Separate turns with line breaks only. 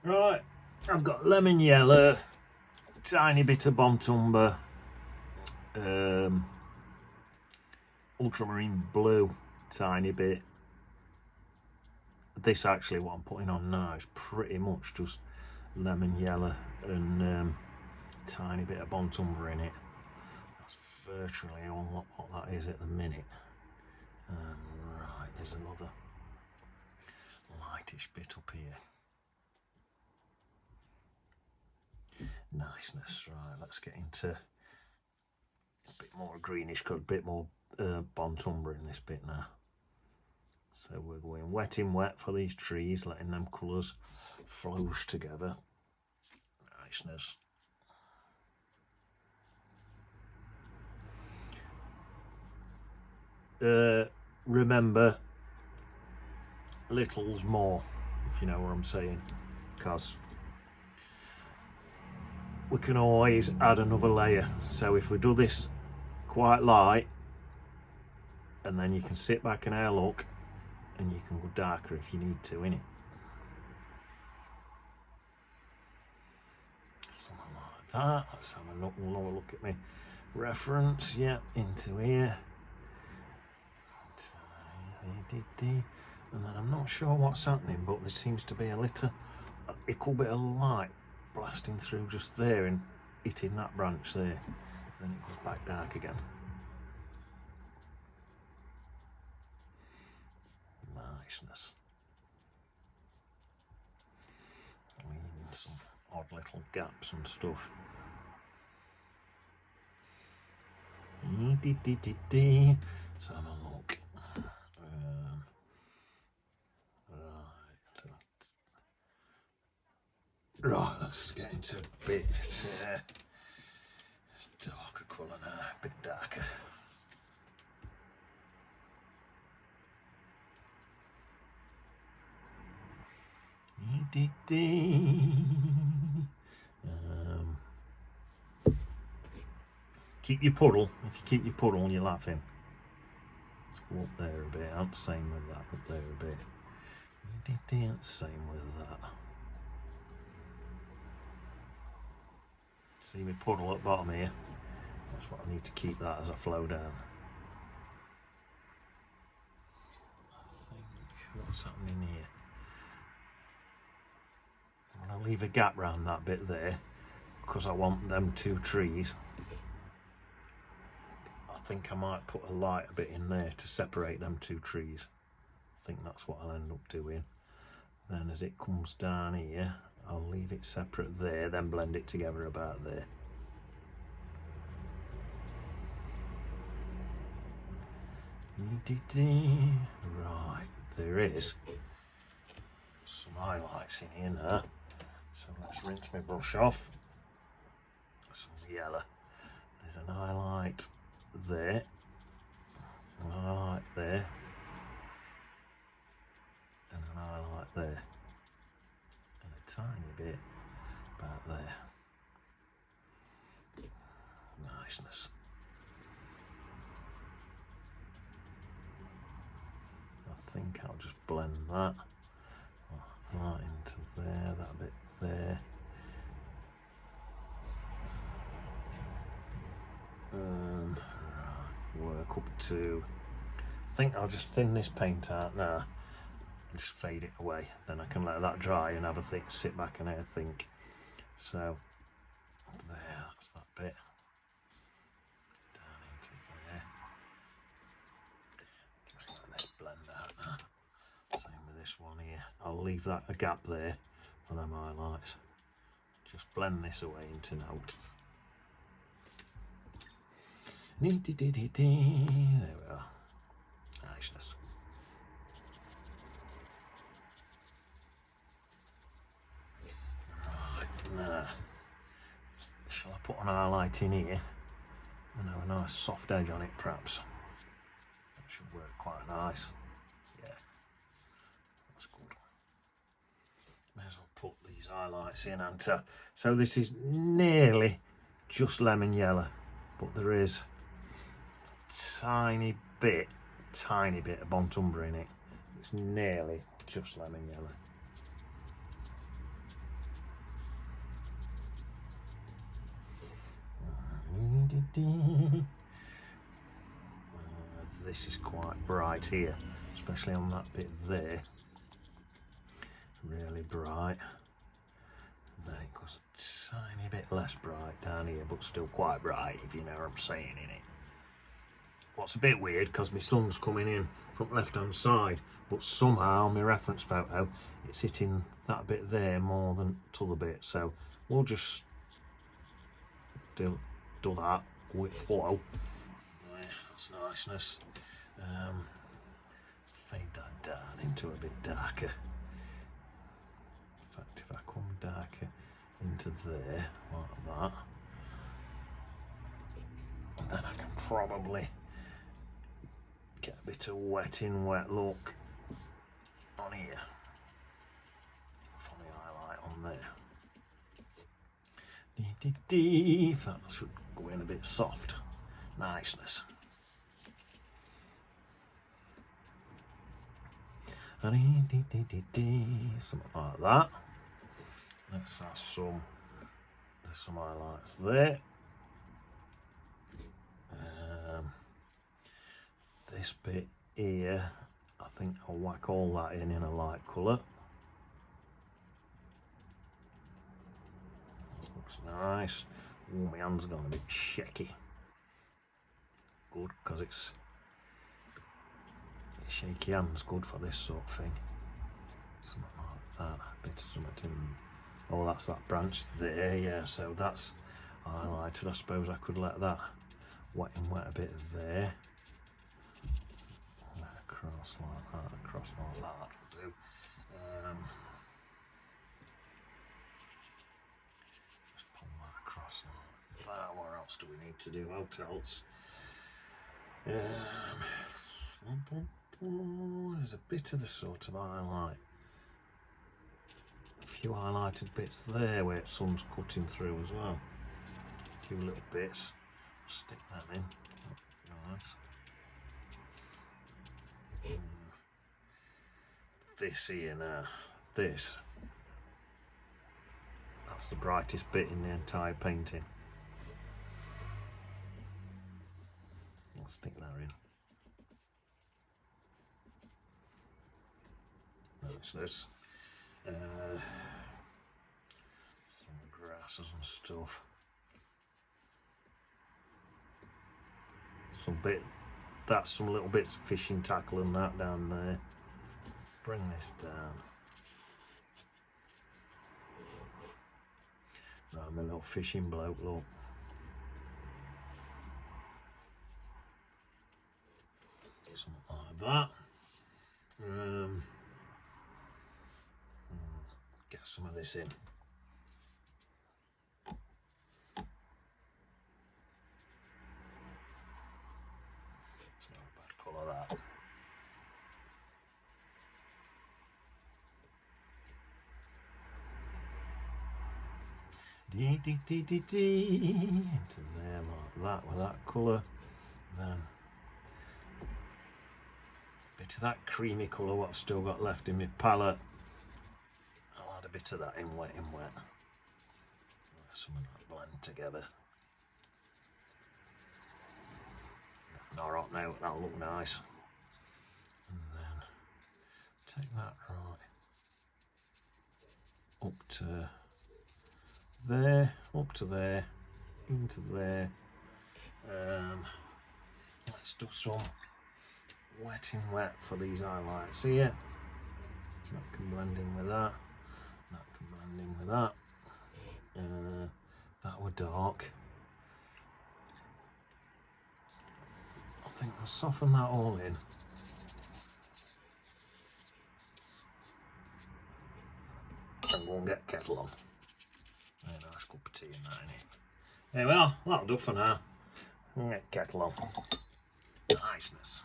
Right, I've got lemon yellow, tiny bit of Bontumber, ultramarine blue, tiny bit. This actually, what I'm putting on now, is pretty much just lemon yellow and tiny bit of Bontumber in it. That's virtually all what that is at the minute. Right, there's another lightish bit up here. Niceness. Right, let's get into a bit more greenish cut, a bit more Bontumber in this bit now. So we're going wet in wet for these trees, letting them colours flows together. Niceness. Remember, little's more, if you know what I'm saying, because we can always add another layer. So if we do this quite light, and then you can sit back and have a look, and you can go darker if you need to, innit? Something like that. Let's have a look at me reference. Yeah, into here. And then I'm not sure what's happening, but there seems to be a little bit of light blasting through just there and hitting that branch there. Then it goes back dark again. Niceness. Leaving some odd little gaps and stuff. Let's have a look. Right, let's get into a bit darker colour now, a bit darker. Keep your puddle. If you keep your puddle, you're laughing. Let's go up there a bit. I'm same with that. Up there a bit. Same with that. See my puddle at the bottom here? That's what I need to keep that as I flow down. I think what's happening here? I'm going to leave a gap around that bit there because I want them two trees. I think I might put a light a bit in there to separate them two trees. I think that's what I'll end up doing. Then as it comes down here, I'll leave it separate there, then blend it together about there. Right, there is some highlights in here now. So let's rinse my brush off. Some yellow. There's an highlight there, an highlight there, and an highlight there. Tiny bit about there. Niceness. I think I'll just blend that right into there, that bit there. Right, work up to. I think I'll just thin this paint out now. Just fade it away, then I can let that dry and have a think, sit back and have a think. So there, that's that bit down into there. Just let this blend out now. Same with this one here. I'll leave that a gap there for them highlights. Just blend this away into note. There we are. Niceness. Nah. Shall I put an highlight in here and have a nice soft edge on it perhaps? That should work quite nice. Yeah, that's good. May as well put these highlights in, so this is nearly just lemon yellow, but there is a tiny bit of Bontumber in it. It's nearly just lemon yellow. This is quite bright here, especially on that bit there. Really bright. Then it goes a tiny bit less bright down here, but still quite bright, if you know what I'm saying in it. What's a bit weird, because my sun's coming in from left hand side, but somehow my reference photo, it's hitting that bit there more than t'other bit, so we'll just do that with flow. Right, that's niceness. Fade that down into a bit darker. In fact, if I come darker into there like that, then I can probably get a bit of wet in wet look on here for the highlight on there. That should go in a bit soft. Niceness. Something like that. Let's have some highlights there. This bit here, I think I'll whack all that in a light colour. Looks nice. Oh, my hand's gone a bit shaky. Good, because it's shaky hands, good for this sort of thing. Something like that. A bit of something in. Oh, that's that branch there, yeah, so that's highlighted. I suppose I could let that wet a bit there. Across like that, across like that will do. Just pull that across like that. What else do we need to do? What else? There's a bit of a sort of highlight. A few highlighted bits there where the sun's cutting through as well. A few little bits. Stick that in. Nice. This here now, that's the brightest bit in the entire painting. I'll stick that in. Niceness. Some grasses and stuff. That's some little bits of fishing tackle and that down there. Bring this down. Right, my little fishing bloke, look. Something like that. Get some of this in. It's not a bad colour, that. Into there like that with that colour. Then a bit of that creamy colour what I've still got left in my palette. I'll add a bit of that in wet. Let some of that blend together. Alright, now that'll look nice. And then take that right up to there, up to there, into there. Let's do some wet in wet for these highlights here. That can blend in with that. That can blend in with that. That were dark. I think I'll soften that all in. And we'll get kettle on. Very nice cup of tea in that, innit? There we are, that'll do for now. We'll get kettle on. Niceness.